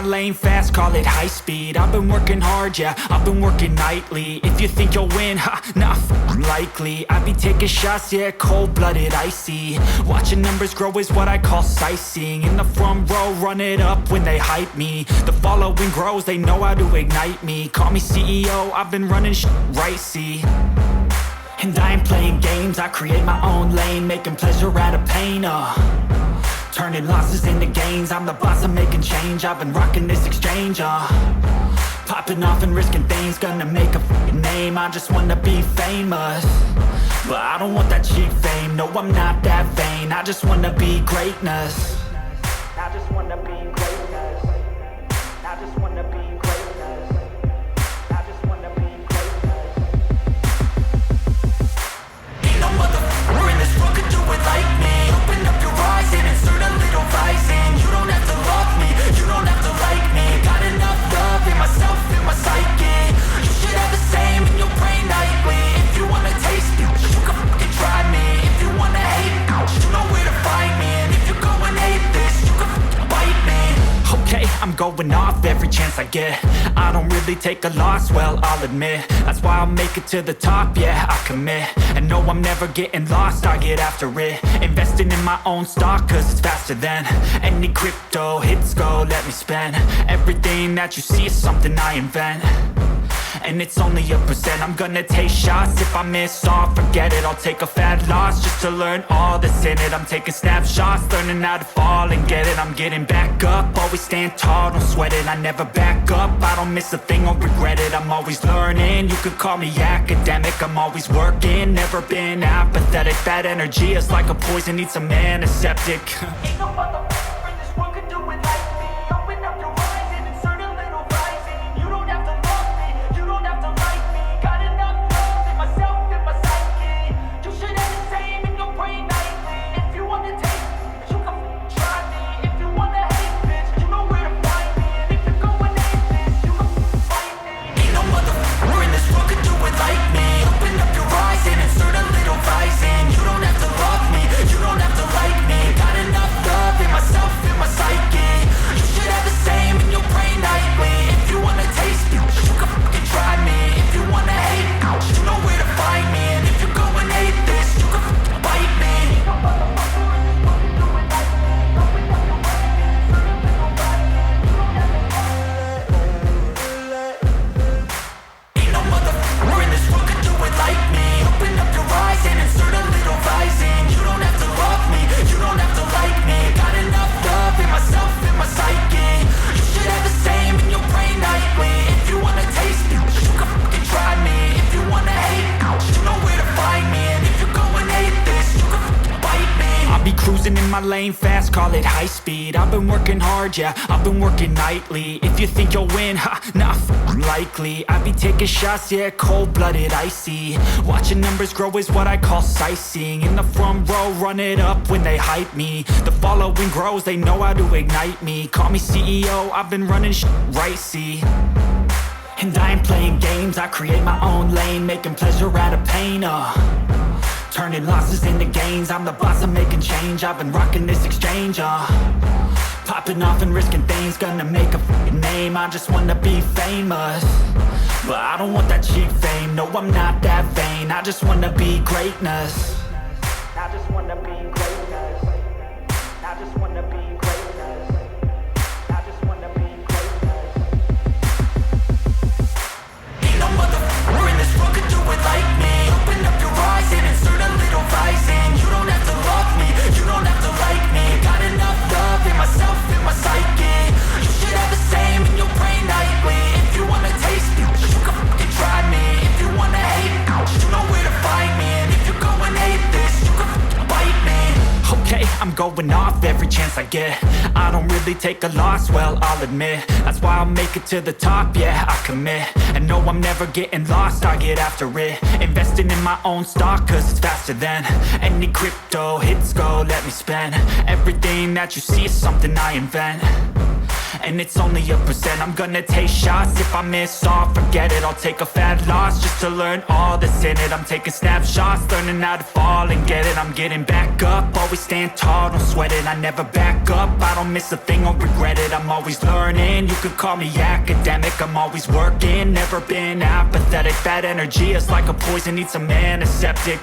my lane fast, call it high speed. I've been working hard, yeah, I've been working nightly. If you think you'll win, ha, nah, likely. I be taking shots, yeah, cold-blooded, icy. Watching numbers grow is what I call sightseeing. In the front row, run it up when they hype me. The following grows, they know how to ignite me. Call me CEO, I've been running right, see. And I ain't playing games, I create my own lane, making pleasure out of pain, turning losses into gains, I'm the boss, I'm making change. I've been rocking this exchange, popping off and risking things, gonna make a f***ing name. I just wanna be famous, but I don't want that cheap fame. No, I'm not that vain, I just wanna be greatness. I just wanna be greatness. I just wanna be greatness. I just wanna be greatness. Ain't no motherfucker in this world could do it like me. Open up your eyes and insert a little vice in. You don't have to love me, you don't have to like me. Got enough love in myself, in my psyche. You should have the same in your brain nightly. If you wanna taste it, you can fucking try me. If you wanna hate, you know where to find me. And if you go and hate this, you can fucking bite me. Okay, I'm going off every chance I get. I don't really take a loss, well, I'll admit. That's why I'll make it to the top, yeah, I commit. And no, I'm never getting lost, I get after it. Investing in my own stock, cause it's faster than any crypto hits go, let me spend. Everything that you see is something I invent. And it's only a percent. I'm gonna take shots. If I miss all, forget it. I'll take a fat loss just to learn all that's in it. I'm taking snapshots, learning how to fall and get it. I'm getting back up, always stand tall, don't sweat it. I never back up, I don't miss a thing or regret it. I'm always learning, you could call me academic. I'm always working, never been apathetic. That energy is like a poison, needs some antiseptic. Ain't no motherfucker in this world could do it like me. Open up your eyes and insert a little vice in. You don't have to love me, you don't have to like me. Got enough love in myself, in my psyche. You should have the same in your brain nightly. If you wanna taste it, you can try me. If you wanna hate bitch, you know where to find me. And if you go and hate this, you can fight me. Ain't no motherfucker in this world could do it like me. Open up your eyes and insert a little vice in. You don't have to love me, you don't have to like me. Got enough love in myself, in my psyche. You should have the same in your brain nightly. If you wanna taste it, you can fucking try me. If you wanna hate, you know where to find me. And if you go and hate this, you can fucking bite me. Ain't no motherfucker in this world could do it like me. Open up your eyes and insert a little vice in. You don't have to Ain't no motherfucker in this world could do it like me. Open up your eyes and insert a little vice in. You don't have to love me, you don't have to like me. Got enough love in myself, in my psyche. You should have the same in your brain nightly. If you wanna taste it, you can fucking try me. If you wanna hate, you know where to find me. And if you go and hate this, you can fucking bite me. I'll be cruising in my lane fast, call it high speed. I've been working hard, yeah, I've been working nightly. If you think you'll win, ha, nah, likely. I be taking shots, yeah, cold-blooded, icy. Watching numbers grow is what I call sightseeing. In the front row, run it up when they hype me. The following grows, they know how to ignite me. Call me CEO, I've been running right, see. And I ain't playing games, I create my own lane, making pleasure out of pain, turning losses into gains. I'm the boss, I'm making change. I've been rocking this exchange, popping off and risking things, gonna make a f***ing name. I just wanna be famous, but I don't want that cheap fame. No, I'm not that vain, I just wanna be greatness. I just wanna be greatness. I just wanna be greatness. I just wanna be greatness. Ain't no motherfucker in this world could do it like me. Open up your eyes and insert a little vice in. You don't have to love me, you don't have to like me. Got enough love in myself, in my psyche. You should have the same in your brain nightly. If you wanna taste it, you can fucking try me. If you wanna hate, you know where to find me. And if you go and hate this, you can fucking bite me. Okay, I'm going off every chance I get. I don't really take a loss, well, I'll admit. That's why I'll make it to the top, yeah, I commit. And no, I'm never getting lost, I get after it. Investing in my own stock, cause it's faster than any crypto hits go, let me spend. Everything that you see is something I invent. and it's only a percent. I'm gonna take shots, if I miss all, forget it. I'll take a fat loss just to learn all that's in it. I'm taking snapshots, learning how to fall and get it. I'm getting back up, always stand tall, don't sweat it. I never back up, I don't miss a thing or regret it. I'm always learning, you could call me academic. I'm always working, never been apathetic. That energy is like a poison, needs a antiseptic.